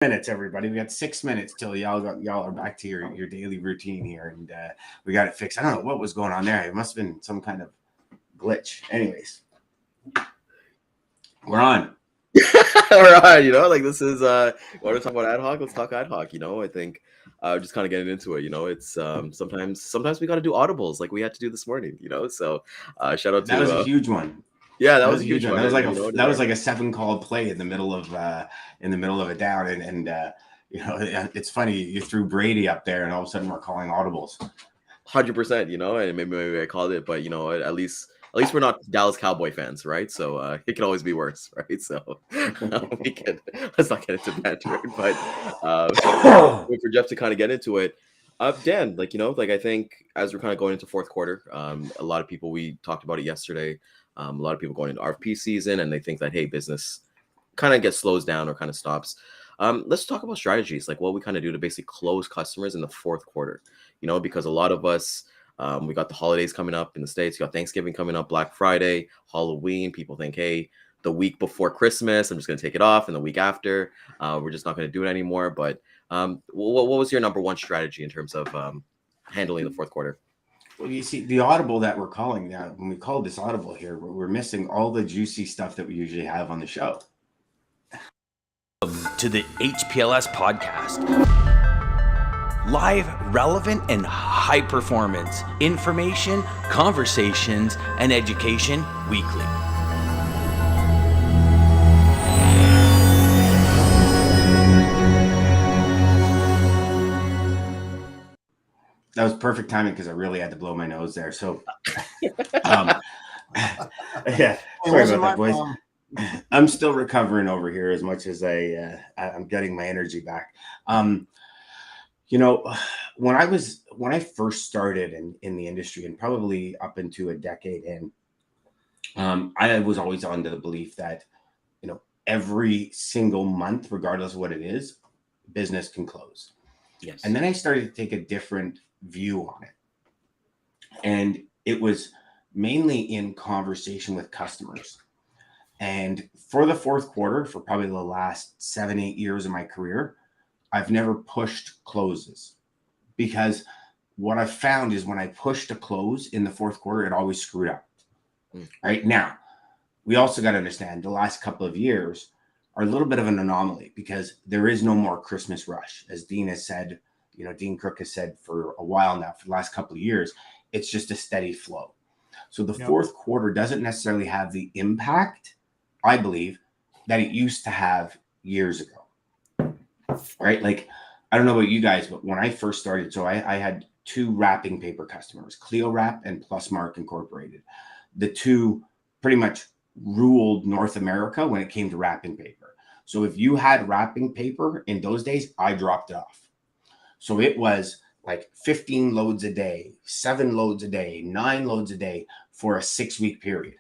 Minutes, everybody. We got 6 minutes till y'all are back to your daily routine here, and we got it fixed. I don't know what was going on there. It must have been some kind of glitch. Anyways, we're on. All right, like this is want to talk about ad hoc? Let's talk ad hoc. I think just kind of getting into it. It's sometimes we got to do audibles like we had to do this morning. So shout out That was a to huge one. yeah, that That was was a a huge huge one. one. That was like a And, that was like a 7 call play in the middle of a down, and it's funny, you threw Brady up there, and all of a sudden we're calling audibles. 100%. And maybe I called it, but at least we're not Dallas Cowboy fans, right? So it could always be worse, right? So we can let's not get into banter, but wait for Jeff to kind of get into it. Dan, I think as we're kind of going into fourth quarter, a lot of people, we talked about it yesterday. A lot of people going into RFP season, and they think that, hey, business kind of slows down or kind of stops. Let's talk about strategies, like what we kind of do to basically close customers in the fourth quarter. Because a lot of us, we got the holidays coming up in the States. You got Thanksgiving coming up, Black Friday, Halloween. People think, hey, the week before Christmas, I'm just going to take it off, and the week after, we're just not going to do it anymore. But what was your number one strategy in terms of handling the fourth quarter? Well, you see, the audible that we're calling now, when we call this audible here, we're missing all the juicy stuff that we usually have on the show. To the HPLS podcast. Live, relevant, and high performance information, conversations, and education weekly. That was perfect timing because I really had to blow my nose there. So, yeah, sorry about that, boys. I'm still recovering over here as much as I'm getting my energy back. When I first started in the industry, and probably up into a decade in, I was always under the belief that every single month, regardless of what it is, business can close. Yes. And then I started to take a different view on it, and it was mainly in conversation with customers. And for the fourth quarter, for probably the last 7-8 years of my career, I've never pushed closes, because what I've found is when I pushed a close in the fourth quarter, it always screwed up. Right now, we also got to understand the last couple of years are a little bit of an anomaly, because there is no more Christmas rush. As Dean has said, Dean Crook has said for a while now, for the last couple of years, it's just a steady flow. So the fourth quarter doesn't necessarily have the impact, I believe, that it used to have years ago. Right? Like, I don't know about you guys, but when I first started, so I had 2 wrapping paper customers, Clio Wrap and Plus Mark Incorporated. The 2 pretty much ruled North America when it came to wrapping paper. So if you had wrapping paper in those days, I dropped it off. So it was like 15 loads a day, 7 loads a day, 9 loads a day for a 6-week period.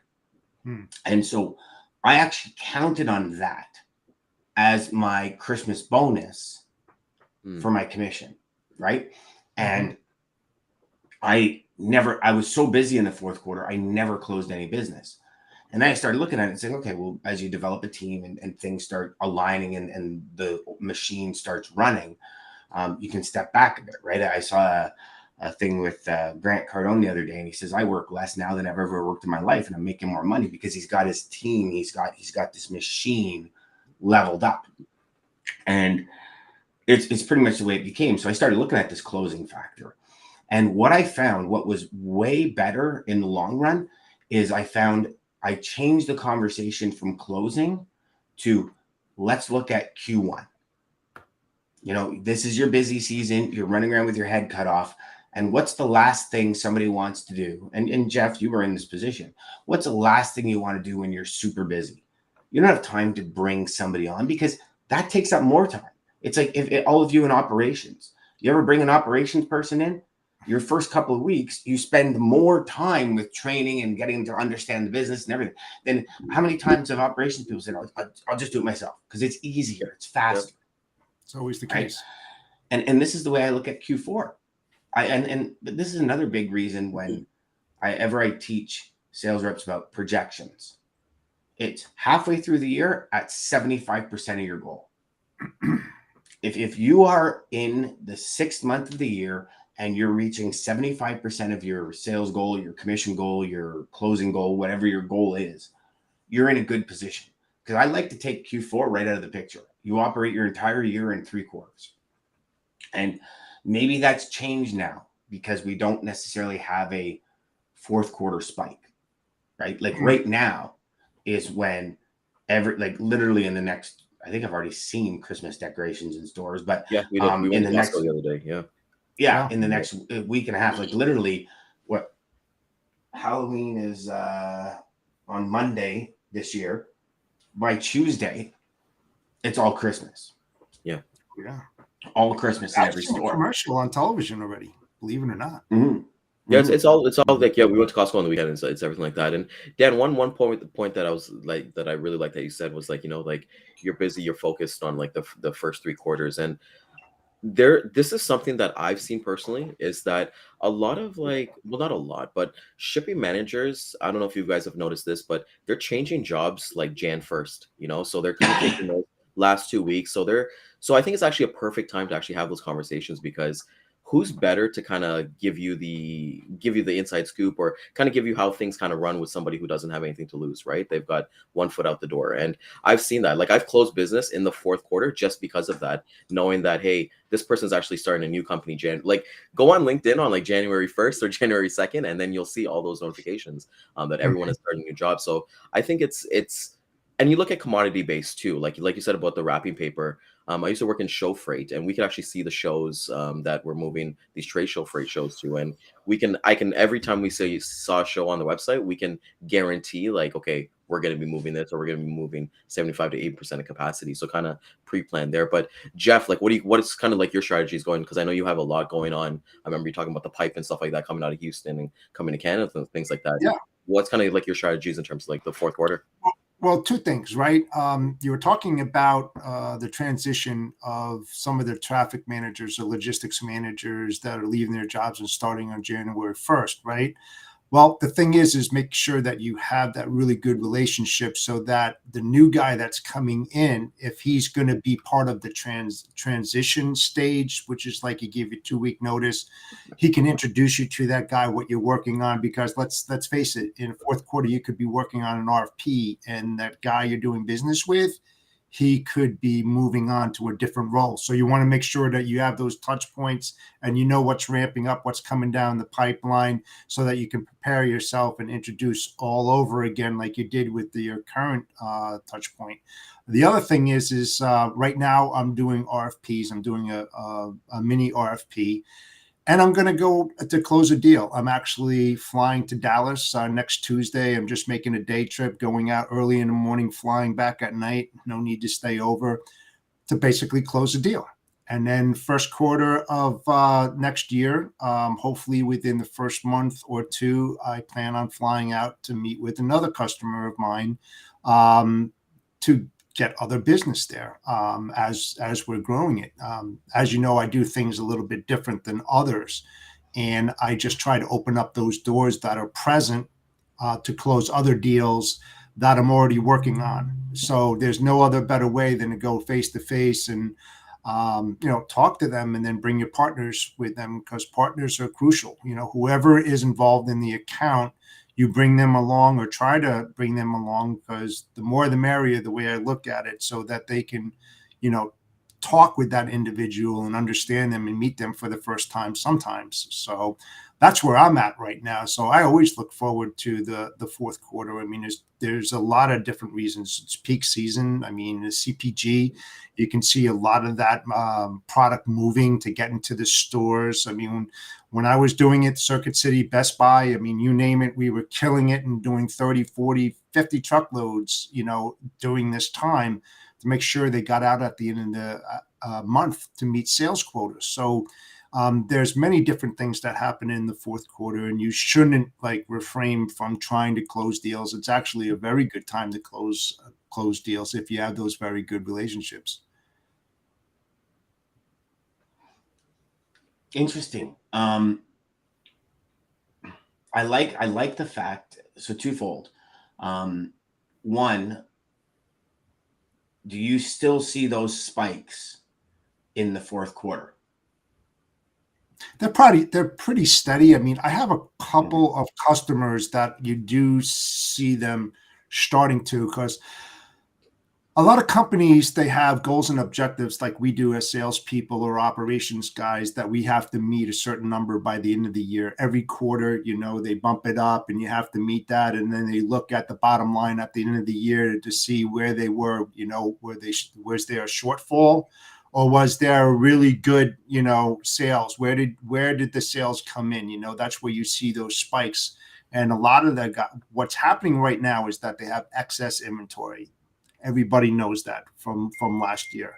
And so I actually counted on that as my Christmas bonus for my commission, right? And I was so busy in the fourth quarter, I never closed any business. And then I started looking at it and saying, okay, well, as you develop a team and things start aligning and the machine starts running, you can step back a bit, right? I saw a thing with Grant Cardone the other day, and he says, I work less now than I've ever worked in my life, and I'm making more money because he's got his team, he's got this machine leveled up. And it's pretty much the way it became. So I started looking at this closing factor. And what I found, what was way better in the long run, is I changed the conversation from closing to, let's look at Q1. This is your busy season. You're running around with your head cut off. And what's the last thing somebody wants to do? And Jeff, you were in this position. What's the last thing you want to do when you're super busy? You don't have time to bring somebody on, because that takes up more time. It's like if all of you in operations, you ever bring an operations person in, your first couple of weeks, you spend more time with training and getting them to understand the business and everything. Then how many times have operations people said, I'll just do it myself because it's easier, it's faster. It's always the case. Right? And this is the way I look at Q4. But this is another big reason when I teach sales reps about projections. It's halfway through the year at 75% of your goal. if you are in the 6th month of the year and you're reaching 75% of your sales goal, your commission goal, your closing goal, whatever your goal is, you're in a good position. Because I like to take Q4 right out of the picture. You operate your entire year in 3 quarters. And maybe that's changed now because we don't necessarily have a 4th quarter spike, right? Like right now is when literally in the next, I think I've already seen Christmas decorations in stores, but Yeah, we did. We in went the to next, Costco the other day. Yeah. in the next week and a half, like literally what Halloween is on Monday this year. By Tuesday, it's all Christmas. Yeah. All Christmas in I've every seen a store. commercial on television already, believe it or not. Mm-hmm. Yeah, it's all like, yeah, we went to Costco on the weekend, and so it's everything like that. And Dan, one point that I was like that I really like that you said was like, like you're busy, you're focused on like the first 3 quarters. And this is something that I've seen personally, is that a lot of like, well, not a lot, but shipping managers, I don't know if you guys have noticed this, but they're changing jobs like Jan 1st, so they're kind of taking those last 2 weeks. So I think it's actually a perfect time to actually have those conversations, because who's better to kind of give you the inside scoop, or kind of give you how things kind of run with somebody who doesn't have anything to lose, right? They've got one foot out the door. And I've seen that. Like, I've closed business in the 4th quarter just because of that, knowing that, hey, this person's actually starting a new company. Like, go on LinkedIn on like January 1st or January 2nd, and then you'll see all those notifications that everyone is starting a new job. So I think it's and you look at commodity based too, like you said about the wrapping paper. I used to work in show freight, and we could actually see the shows that we're moving these trade show freight shows to, and I can every time we saw a show on the website, we can guarantee like, okay, we're going to be moving this, or we're going to be moving 75 to 80% of capacity. So kind of pre-planned there. But Jeff, like, what is kind of like your strategies going? Because I know you have a lot going on. I remember you talking about the pipe and stuff like that coming out of Houston and coming to Canada and things like that. Yeah. What's kind of like your strategies in terms of like the 4th quarter? Well, 2 things, right? You were talking about the transition of some of the traffic managers or logistics managers that are leaving their jobs and starting on January 1st, right? Well, the thing is make sure that you have that really good relationship, so that the new guy that's coming in, if he's going to be part of the transition stage, which is like, he give you 2-week notice, he can introduce you to that guy, what you're working on. Because let's face it, in the 4th quarter, you could be working on an RFP, and that guy you're doing business with, he could be moving on to a different role. So you want to make sure that you have those touch points, and you know what's ramping up, what's coming down the pipeline, so that you can prepare yourself and introduce all over again, like you did with your current touch point. The other thing is right now I'm doing RFPs. I'm doing a mini RFP, and I'm going to go to close a deal. I'm actually flying to Dallas next Tuesday. I'm just making a day trip, going out early in the morning, flying back at night. No need to stay over, to basically close a deal. And then 1st quarter of next year, hopefully within the 1st month or 2, I plan on flying out to meet with another customer of mine to get other business there as we're growing it. As you know, I do things a little bit different than others, and I just try to open up those doors that are present to close other deals that I'm already working on. So there's no other better way than to go face to face and talk to them, and then bring your partners with them, because partners are crucial. Whoever is involved in the account, you bring them along, or try to bring them along, because the more the merrier, the way I look at it, so that they can, talk with that individual and understand them and meet them for the first time sometimes. So that's where I'm at right now. So I always look forward to the 4th quarter. I mean, there's a lot of different reasons. It's peak season. I mean, the CPG, you can see a lot of that product moving to get into the stores. I mean, when I was doing it, Circuit City, Best Buy, I mean, you name it, we were killing it and doing 30, 40, 50 truckloads, during this time, to make sure they got out at the end of the month to meet sales quotas. So there's many different things that happen in the 4th quarter, and you shouldn't refrain from trying to close deals. It's actually a very good time to close deals if you have those very good relationships. Interesting. I like the fact, so twofold. One, do you still see those spikes in the fourth quarter? They're pretty steady. I mean, I have a couple of customers that you do see them starting to, because a lot of companies, they have goals and objectives like we do as salespeople or operations guys, that we have to meet a certain number by the end of the year. Every quarter, they bump it up and you have to meet that. And then they look at the bottom line at the end of the year to see where they were, was there a shortfall, or was there a really good, sales? Where did the sales come in? That's where you see those spikes. And a lot of what's happening right now is that they have excess inventory. Everybody knows that from last year,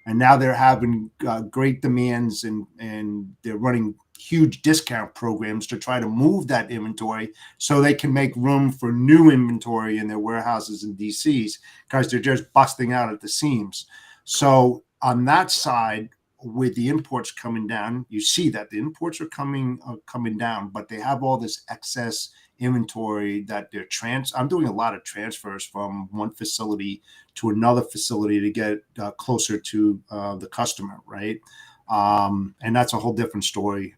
and now they're having great demands, and they're running huge discount programs to try to move that inventory so they can make room for new inventory in their warehouses and DCs, because they're just busting out at the seams. So on that side, with the imports coming down, you see that the imports are coming down, but they have all this excess inventory that I'm doing a lot of transfers from one facility to another facility to get closer to the customer, right? And that's a whole different story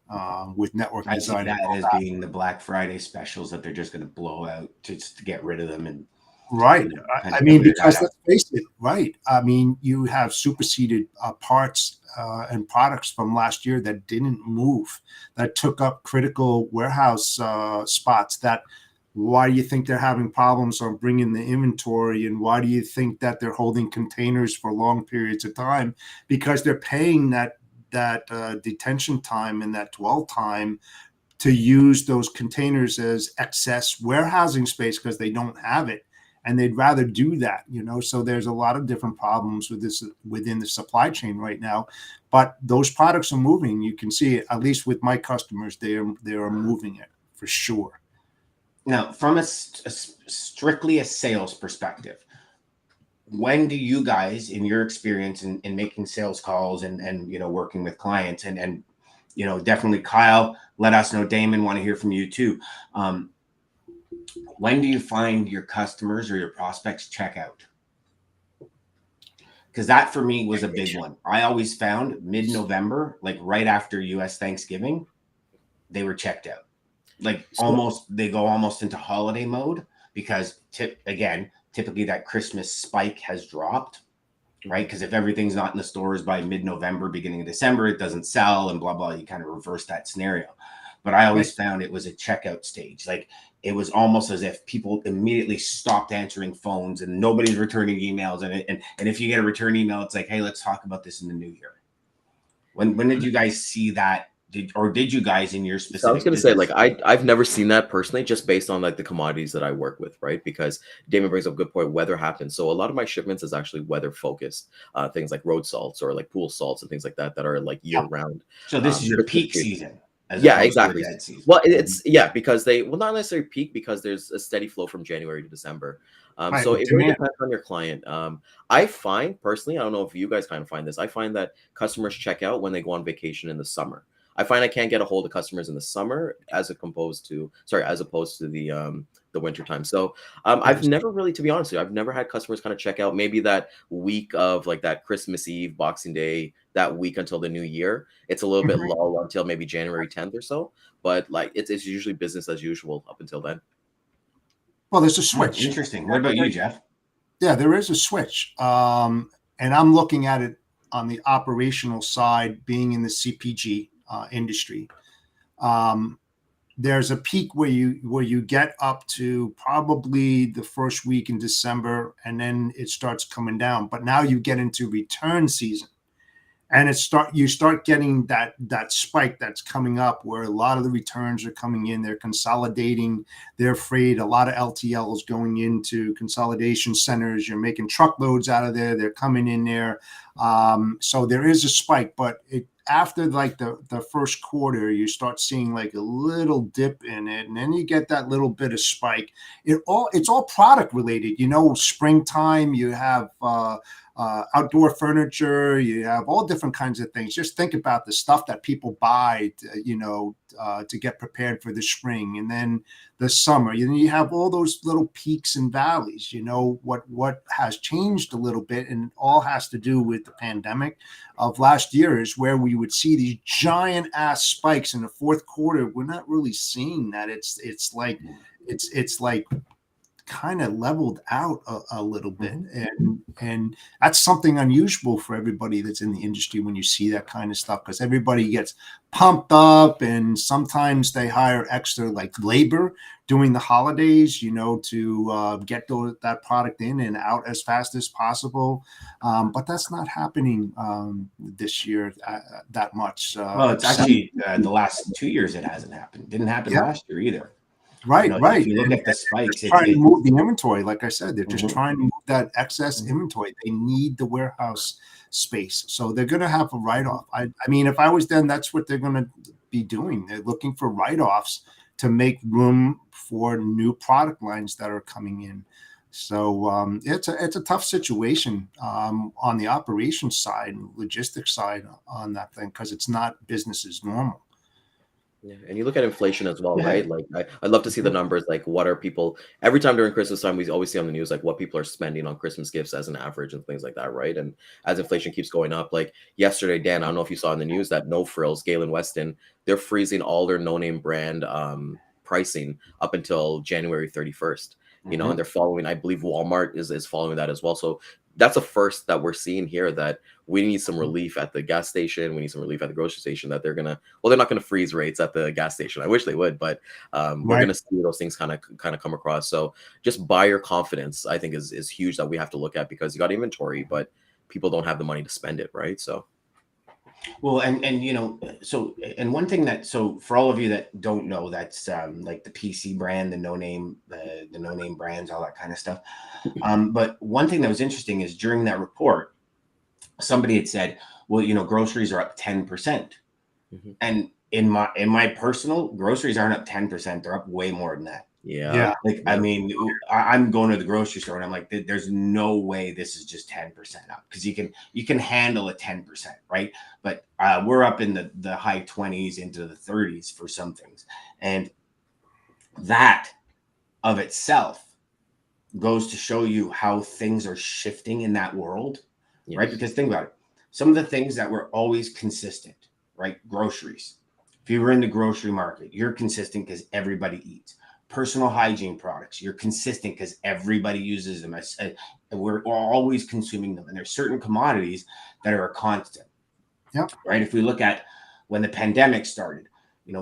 with network design. I see that as being the Black Friday specials that they're just going to blow out just to get rid of them. And right. I mean, because let's face it, right? I mean, you have superseded parts and products from last year that didn't move, that took up critical warehouse spots. Why do you think they're having problems on bringing the inventory? And why do you think that they're holding containers for long periods of time? Because they're paying that detention time and that dwell time to use those containers as excess warehousing space, because they don't have it. And they'd rather do that, so there's a lot of different problems with this within the supply chain right now, but those products are moving. You can see it, at least with my customers, they are moving it for sure. Now, from a strictly a sales perspective, when do you guys, in your experience in making sales calls and working with clients and definitely Kyle, let us know, Daman, want to hear from you too. When do you find your customers or your prospects check out? Because that for me was a big one. I always found mid-November, like right after US Thanksgiving, they were checked out. Like they go almost into holiday mode, because typically that Christmas spike has dropped, right? Because if everything's not in the stores by mid-November, beginning of December, it doesn't sell and blah, blah. You kind of reverse that scenario. But I always found it was a checkout stage. Like it was almost as if people immediately stopped answering phones and nobody's returning emails. And if you get a return email, it's like, hey, let's talk about this in the new year. When did you guys see that? Did you guys in your specific? So I was going to say, like, I've never seen that personally, just based on like the commodities that I work with, right? Because Daman brings up a good point. Weather happens, so a lot of my shipments is actually weather focused. Things like road salts or like pool salts and things like that are like year round. So this is your peak season. Yeah, exactly. Well, it's because they will not necessarily peak, because there's a steady flow from January to December. So it really depends on your client. I find personally, I don't know if you guys kind of find this, I find that customers check out when they go on vacation in the summer. I find I can't get a hold of customers in the summer as opposed to the winter time. So I've never really, to be honest with you, I've never had customers kind of check out. Maybe that week of like that Christmas Eve, Boxing Day, that week until the new year, it's a little bit lull until maybe January 10th or so. But like it's usually business as usual up until then. Well, there's a switch. Interesting. What about you, Jeff? Yeah, there is a switch. And I'm looking at it on the operational side, being in the CPG industry. There's a peak where you get up to probably the first week in December, and then it starts coming down. But now you get into return season, and you start getting that spike that's coming up, where a lot of the returns are coming in. They're consolidating. They're afraid. A lot of LTL is going into consolidation centers. You're making truckloads out of there. They're coming in there. So there is a spike, but after like the first quarter, you start seeing like a little dip in it, and then you get that little bit of spike. It's all product related. Springtime, you have outdoor furniture, you have all different kinds of things. Just think about the stuff that people buy, to get prepared for the spring and then the summer. You have all those little peaks and valleys. What has changed a little bit, and it all has to do with the pandemic of last year, is where we would see these giant ass spikes in the fourth quarter. We're not really seeing that. It's like kind of leveled out a little bit, and that's something unusual for everybody that's in the industry when you see that kind of stuff, because everybody gets pumped up, and sometimes they hire extra like labor during the holidays, to get that product in and out as fast as possible, but that's not happening this year that much. Well, it's actually the last 2 years it hasn't happened. Didn't happen last year either. Right. If you look at the spikes, trying to move the inventory. Like I said, they're just Mhm. trying to move that excess inventory. They need the warehouse space, so they're going to have a write-off. I mean, if I was them, that's what they're going to be doing. They're looking for write-offs to make room for new product lines that are coming in. So it's a tough situation on the operations side and logistics side on that thing, because it's not business as normal. Yeah, and you look at inflation as well, Yeah. right? Like I'd love to see the numbers. Like, what are people every time during Christmas time? We always see on the news like what people are spending on Christmas gifts as an average and things like that, right? And as inflation keeps going up, like yesterday, Dan, I don't know if you saw in the news that No Frills, Galen Weston, they're freezing all their no-name brand pricing up until January 31st. And they're following. I believe Walmart is following that as well. So that's a first that we're seeing here, that we need some relief at the gas station. We need some relief at the grocery station, that they're not going to freeze rates at the gas station. I wish they would, but we're going to see those things kind of come across. So just buyer confidence, I think, is huge, that we have to look at, because you got inventory, but people don't have the money to spend it. Right. So. Well, and one thing so for all of you that don't know, that's like the PC brand, the no name brands, all that kind of stuff. But one thing that was interesting is during that report, somebody had said, well, groceries are up 10%. And in my personal, groceries aren't up 10%. They're up way more than that. Yeah. I mean, I'm going to the grocery store and I'm like, there's no way this is just 10% up, because you can handle a 10%, right? But we're up in the high 20s into the 30s for some things. And that of itself goes to show you how things are shifting in that world, right? Because think about it. Some of the things that were always consistent, right? Groceries. If you were in the grocery market, you're consistent because everybody eats. Personal hygiene products, you're consistent because everybody uses them. We're always consuming them. And there's certain commodities that are a constant. Yep. Right? If we look at when the pandemic started,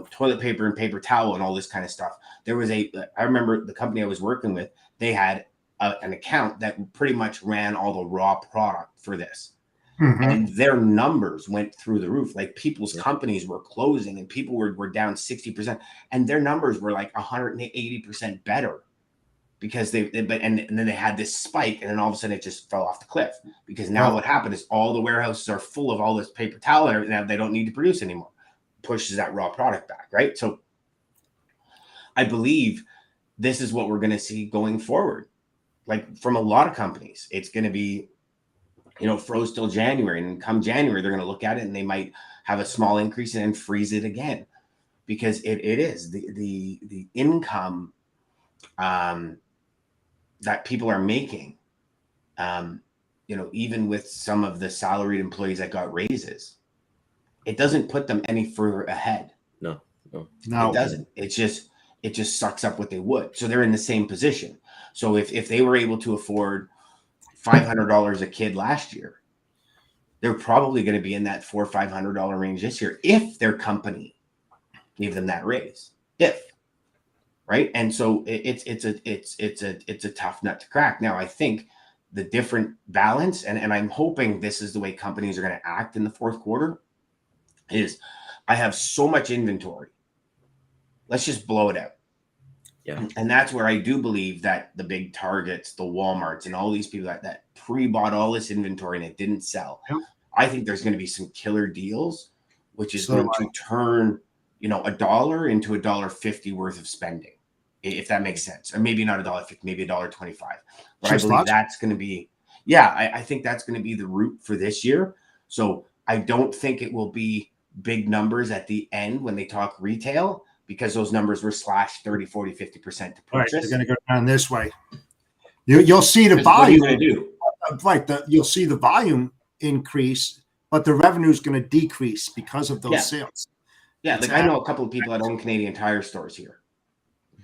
toilet paper and paper towel and all this kind of stuff, I remember the company I was working with, they had an account that pretty much ran all the raw product for this. And their numbers went through the roof. Like, people's companies were closing and people were down 60%, and their numbers were like 180% better, because and then they had this spike, and then all of a sudden it just fell off the cliff, because now what happened is all the warehouses are full of all this paper towel and everything. Now they don't need to produce anymore. Pushes that raw product back, right? So I believe this is what we're going to see going forward. Like, from a lot of companies, it's going to be, froze till January, and come January, they're going to look at it and they might have a small increase and then freeze it again, because it is the income that people are making. Even with some of the salaried employees that got raises, it doesn't put them any further ahead. No, it doesn't. It just sucks up what they would. So they're in the same position. So if they were able to afford $500 a kid last year, they're probably going to be in that $400 or $500 range this year if their company gave them that raise. Right? And so it's a tough nut to crack. Now, I think the different balance, and I'm hoping this is the way companies are going to act in the fourth quarter, is I have so much inventory. Let's just blow it out. Yeah. And that's where I do believe that the big Targets, the Walmarts, and all these people that pre-bought all this inventory and it didn't sell. Yep. I think there's going to be some killer deals, which is going to turn, $1 into $1.50 worth of spending, if that makes sense. Or maybe not $1.50, maybe $1.25. But I believe that's going to be, yeah, I think that's going to be the route for this year. So I don't think it will be big numbers at the end when they talk retail, because those numbers were slashed 30, 40, 50% to All right, they're purchase. going to go down this way. You'll see the 'Cause what are you volume, going to do? right? You'll see the volume increase, but the revenue is going to decrease because of those Yeah. sales. Yeah, It's like I know a couple of people that own Canadian Tire stores here,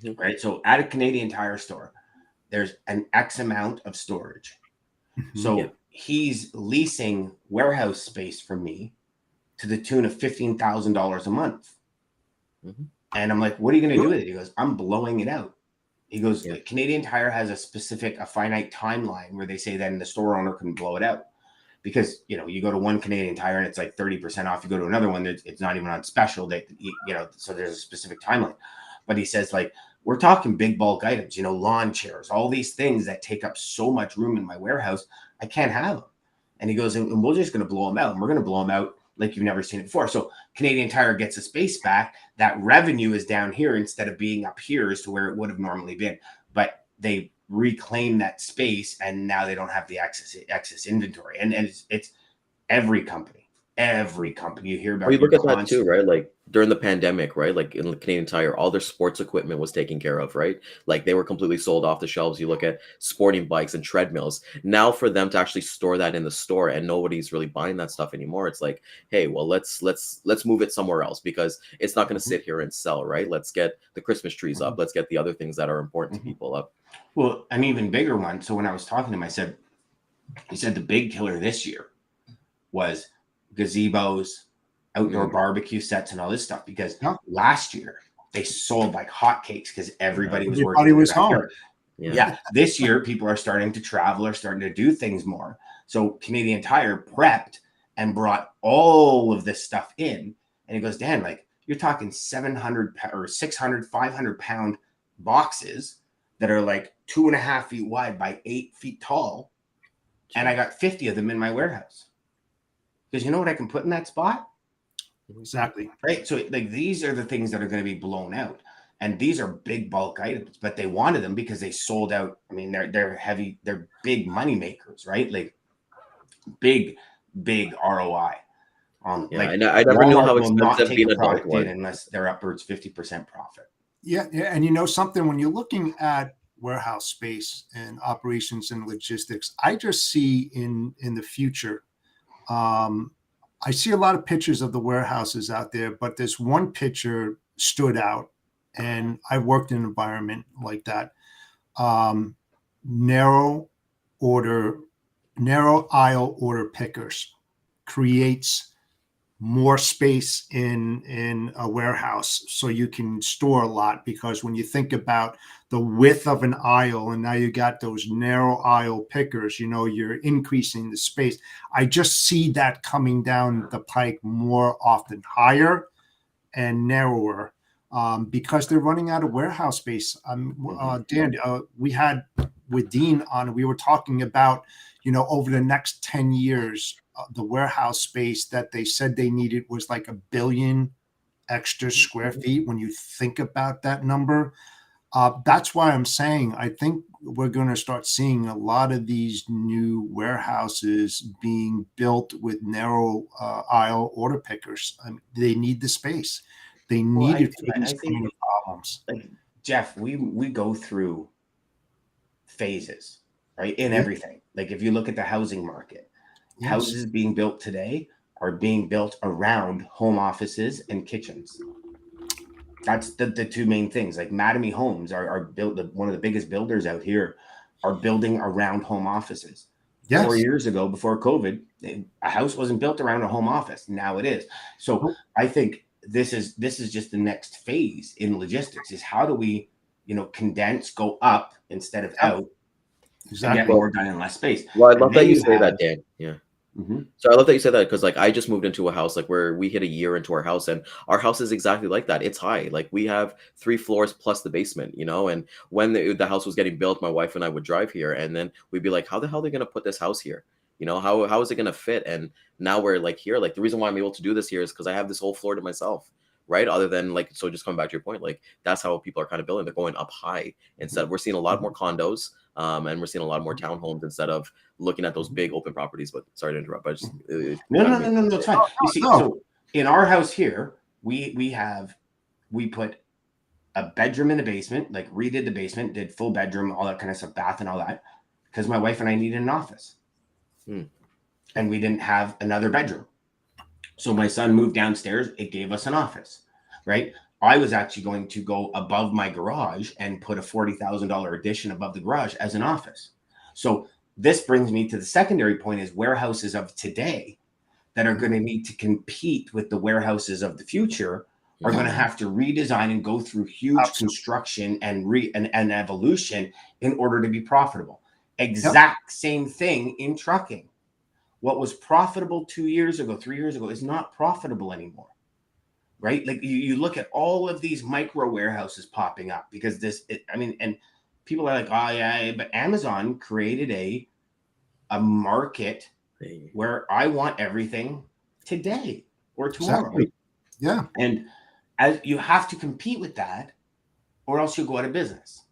Mhm. right? So at a Canadian Tire store, there's an X amount of storage. So Yeah. he's leasing warehouse space from me to the tune of $15,000 a month. Mhm. And I'm like, what are you going to do with it? He goes, I'm blowing it out. He goes, Yeah. Canadian Tire has a finite timeline where they say then the store owner can blow it out. Because, you know, you go to one Canadian Tire and it's like 30% off. You go to another one, it's not even on special. So there's a specific timeline. But he says, like, we're talking big bulk items, you know, lawn chairs, all these things that take up so much room in my warehouse. I can't have them. And he goes, and we're just going to blow them out. And we're going to blow them out like you've never seen it before. So Canadian Tire gets the space back. That revenue is down here instead of being up here as to where it would have normally been. But they reclaim that space, and now they don't have the excess inventory. And it's every company you hear about. Well, you look at that too, right? Like during the pandemic, right? Like in Canadian Tire, all their sports equipment was taken care of, right? Like they were completely sold off the shelves. You look at sporting bikes and treadmills. Now for them to actually store that in the store and nobody's really buying that stuff anymore, it's like, hey, well, let's move it somewhere else because it's not going to sit here and sell, right? Let's get the Christmas trees up. Let's get the other things that are important to people up. Well, an even bigger one. So when I was talking to him, he said the big killer this year was gazebos, outdoor barbecue sets, and all this stuff. Because last year they sold like hotcakes because everybody was working. Everybody was home. Yeah. This year people are starting to travel, are starting to do things more. So Canadian Tire prepped and brought all of this stuff in. And he goes, Dan, like you're talking 700 or 600, 500 pound boxes that are like 2.5 feet wide by 8 feet tall. And I got 50 of them in my warehouse. Because you know what I can put in that spot? Exactly. Right. So like these are the things that are going to be blown out. And these are big bulk items, but they wanted them because they sold out. I mean, they're heavy, they're big money makers, right? Like big ROI on Yeah, like and I never knew Walmart how will not expensive take being a a dog product was. in unless they're upwards 50% profit. Yeah, and you know something, when you're looking at warehouse space and operations and logistics, I just see in the future, I see a lot of pictures of the warehouses out there, but this one picture stood out, and I worked in an environment like that. Narrow aisle order pickers creates more space in a warehouse so you can store a lot, because when you think about the width of an aisle and now you got those narrow aisle pickers, you know, you're increasing the space. I just see that coming down the pike more often, higher and narrower, because they're running out of warehouse space. Dan, we had with Dean on, we were talking about, you know, over the next 10 years, the warehouse space that they said they needed was like 1 billion extra square feet. When you think about that number, that's why I'm saying I think we're going to start seeing a lot of these new warehouses being built with narrow aisle order pickers. I mean, they need the space. They need it for these kind of problems. Like Jeff, we go through phases, right? In everything. Like if you look at the housing market, houses being built today are being built around home offices and kitchens. That's the two main things. Like Mattamy Homes are built. One of the biggest builders out here are building around home offices. 4 years ago, before COVID, a house wasn't built around a home office. Now it is. So I think this is just the next phase in logistics. Is how do we, you know, condense, go up instead of out, and get more done in less space. Well, I love that you say that, Dan. Yeah. Mm-hmm. So I love that you said that, because like I just moved into a house like where we hit a year into our house, and our house is exactly like that. It's high. Like we have 3 floors plus the basement, you know, and when the house was getting built, my wife and I would drive here, and then we'd be like, how the hell are they going to put this house here? You know, how is it going to fit? And now we're like here, like the reason why I'm able to do this here is because I have this whole floor to myself. Right. Other than like, so just coming back to your point, like that's how people are kind of building. They're going up high instead. We're seeing a lot more condos. And we're seeing a lot more townhomes instead of looking at those big open properties. But sorry to interrupt. But No, it's fine. You see, no. so in our house here, we put a bedroom in the basement, like redid the basement, did full bedroom, all that kind of stuff, bath and all that, because my wife and I needed an office. And we didn't have another bedroom. So my son moved downstairs. It gave us an office, right? I was actually going to go above my garage and put a $40,000 addition above the garage as an office. So this brings me to the secondary point is warehouses of today that are going to need to compete with the warehouses of the future are going to have to redesign and go through huge construction and evolution in order to be profitable. Exact same thing in trucking. What was profitable 2 years ago, 3 years ago is not profitable anymore, right? Like you look at all of these micro warehouses popping up because and people are like, oh yeah, but Amazon created a market where I want everything today or tomorrow. Exactly. Yeah. And as you have to compete with that or else you'll go out of business.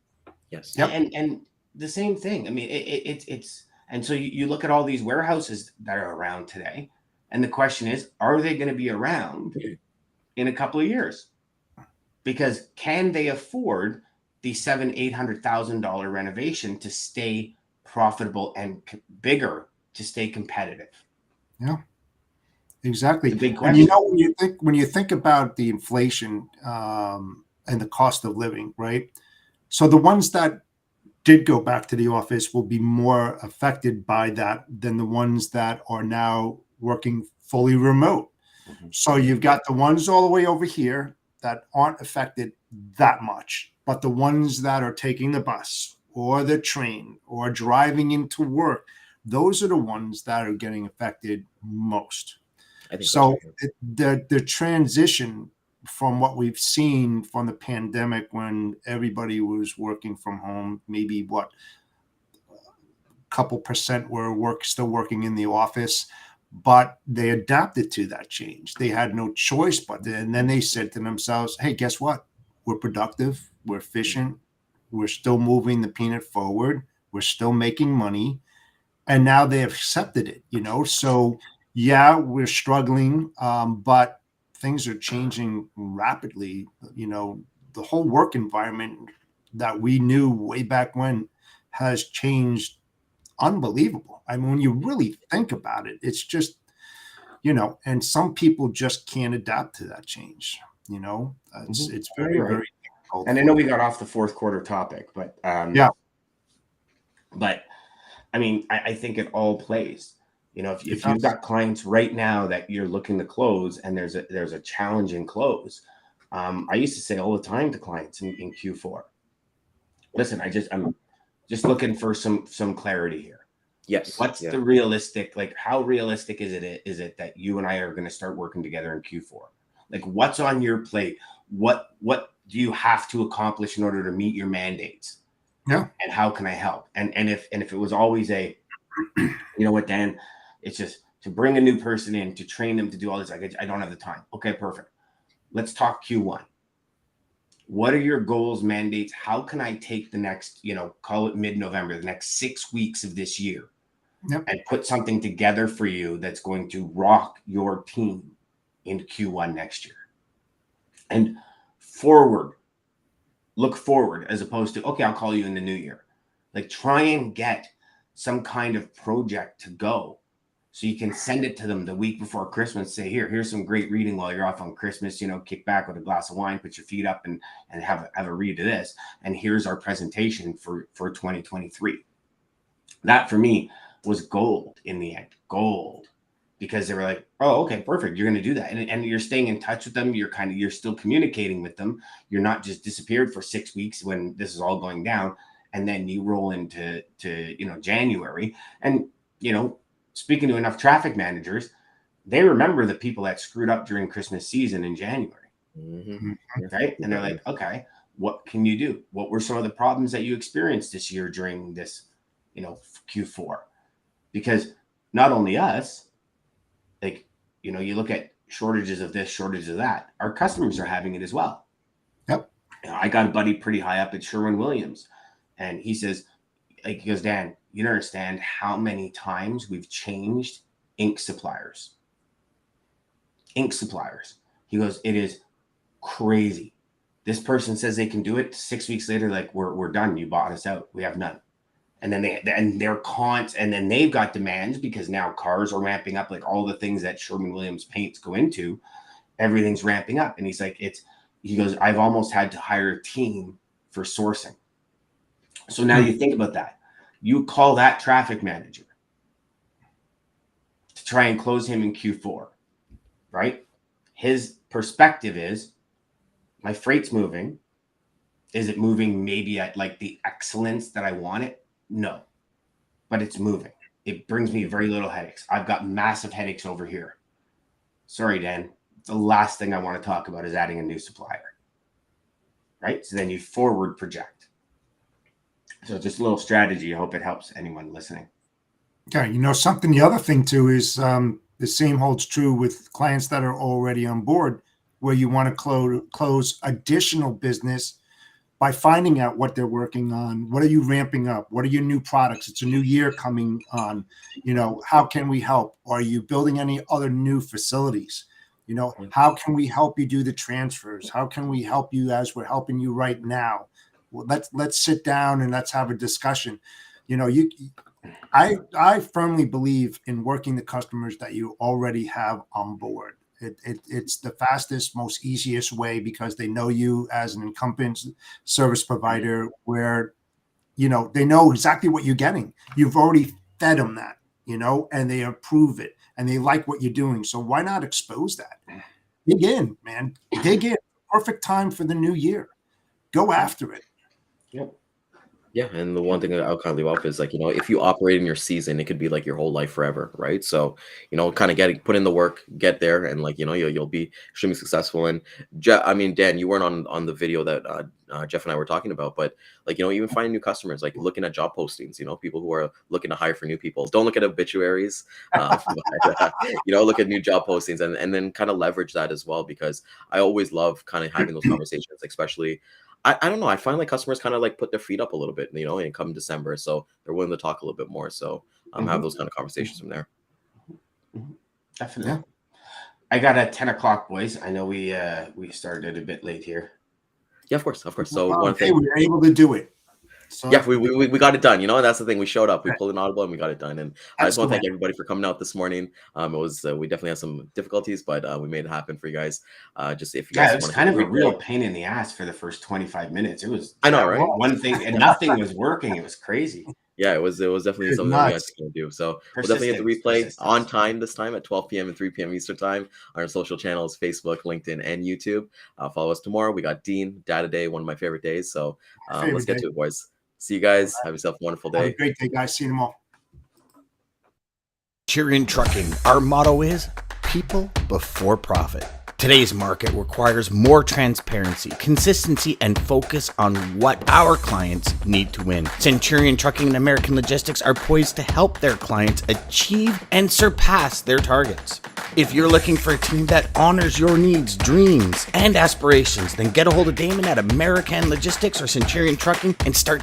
Yes. Yep. And the same thing. I mean, it's and so you look at all these warehouses that are around today, and the question is, are they going to be around in a couple of years? Because can they afford the $700,000-$800,000 renovation to stay profitable and bigger to stay competitive? Yeah. Exactly. It's a big And question. when you think about the inflation and the cost of living, right? So the ones that did go back to the office will be more affected by that than the ones that are now working fully remote. So you've got the ones all the way over here that aren't affected that much, but the ones that are taking the bus or the train or driving into work, those are the ones that are getting affected most. I think So the transition from what we've seen from the pandemic when everybody was working from home, maybe a couple percent were still working in the office, but they adapted to that change. They had no choice and then they said to themselves, hey, guess what? We're productive, we're efficient, we're still moving the peanut forward, we're still making money. And now they have accepted it, So yeah, we're struggling, but things are changing rapidly. The whole work environment that we knew way back when has changed unbelievable. I mean, when you really think about it, it's just, and some people just can't adapt to that change. It's very, very difficult. And I know we got off the fourth quarter topic, but yeah. But I mean, I think it all plays. If you've got clients right now that you're looking to close and there's a challenging close, I used to say all the time to clients in Q4, listen, I'm just looking for some clarity here. Yes. What's the realistic, like how realistic is it that you and I are going to start working together in Q4? Like what's on your plate? What do you have to accomplish in order to meet your mandates? Yeah. And how can I help? And if it was always you know what, Dan, it's just to bring a new person in, to train them to do all this. I don't have the time. Okay, perfect. Let's talk Q1. What are your goals, mandates? How can I take the next, call it mid-November, the next 6 weeks of this year, and put something together for you that's going to rock your team in Q1 next year? And look forward as opposed to, okay, I'll call you in the new year. Like try and get some kind of project to go so you can send it to them the week before Christmas. Say, here's some great reading while you're off on Christmas, kick back with a glass of wine, put your feet up and have a read of this. And here's our presentation for 2023. That for me was gold in the end, gold, because they were like, oh, okay, perfect. You're going to do that. And you're staying in touch with them. You're still communicating with them. You're not just disappeared for 6 weeks when this is all going down. And then you roll into January. And, speaking to enough traffic managers, they remember the people that screwed up during Christmas season in January. Right. And they're like, okay, what can you do? What were some of the problems that you experienced this year during this, Q4? Because not only us, like, you look at shortages of this, shortages of that, our customers are having it as well. Yep. I got a buddy pretty high up at Sherwin-Williams, and he says, like, he goes, Dan, you don't understand how many times we've changed ink suppliers. Ink suppliers. He goes, it is crazy. This person says they can do it. 6 weeks later, like, we're done. You bought us out. We have none. And then then they've got demands because now cars are ramping up, like all the things that Sherwin-Williams paints go into, everything's ramping up. And he's like, he goes, I've almost had to hire a team for sourcing. So now you think about that. You call that traffic manager to try and close him in Q4, right? His perspective is, my freight's moving. Is it moving maybe at like the excellence that I want it? No, but it's moving. It brings me very little headaches. I've got massive headaches over here. Sorry, Dan. The last thing I want to talk about is adding a new supplier, right? So then you forward project. So just a little strategy. I hope it helps anyone listening. Okay. Something, the other thing too is the same holds true with clients that are already on board, where you want to close additional business by finding out what they're working on. What are you ramping up? What are your new products? It's a new year coming on. How can we help? Are you building any other new facilities? How can we help you do the transfers? How can we help you as we're helping you right now? Well, let's sit down and let's have a discussion. I firmly believe in working the customers that you already have on board. It's the fastest, most easiest way, because they know you as an incumbent service provider, where, they know exactly what you're getting. You've already fed them that, and they approve it and they like what you're doing. So why not expose that? Dig in, man. Dig in. Perfect time for the new year. Go after it. Yep. Yeah, and the one thing that I'll kind of leave off is, like, if you operate in your season, it could be like your whole life forever, right? So, kind of put in the work, get there, and you'll be extremely successful. And Dan, you weren't on the video that Jeff and I were talking about, but even finding new customers, like looking at job postings, people who are looking to hire for new people. Don't look at obituaries, look at new job postings, and then kind of leverage that as well, because I always love kind of having those conversations, especially. I don't know. I find like customers kind of like put their feet up a little bit, and come December, so they're willing to talk a little bit more. So have those kind of conversations from there. Definitely. Yeah. I got a 10 o'clock, boys. I know we started a bit late here. Yeah, of course. So one thing, we were able to do it. So yeah, we got it done. That's the thing. We showed up, we pulled an audible, and we got it done. And I just want to thank everybody for coming out this morning. It was we definitely had some difficulties, but we made it happen for you guys. Just if you guys, it was kind of a real pain in the ass for the first 25 minutes. It was, I know, right? One thing, and nothing was working. It was crazy. Yeah, it was definitely something that we had to do. So we'll definitely get the replay on time this time at 12 p.m. and 3 p.m. Eastern time on our social channels, Facebook, LinkedIn, and YouTube. Follow us tomorrow. We got Dean Data Day, one of my favorite days. So let's get to it, boys. See you guys. Have yourself a wonderful day. Have a great day, guys. See you tomorrow. Centurion Trucking. Our motto is people before profit. Today's market requires more transparency, consistency, and focus on what our clients need to win. Centurion Trucking and American Logistics are poised to help their clients achieve and surpass their targets. If you're looking for a team that honors your needs, dreams, and aspirations, then get a hold of Daman at American Logistics or Centurion Trucking and start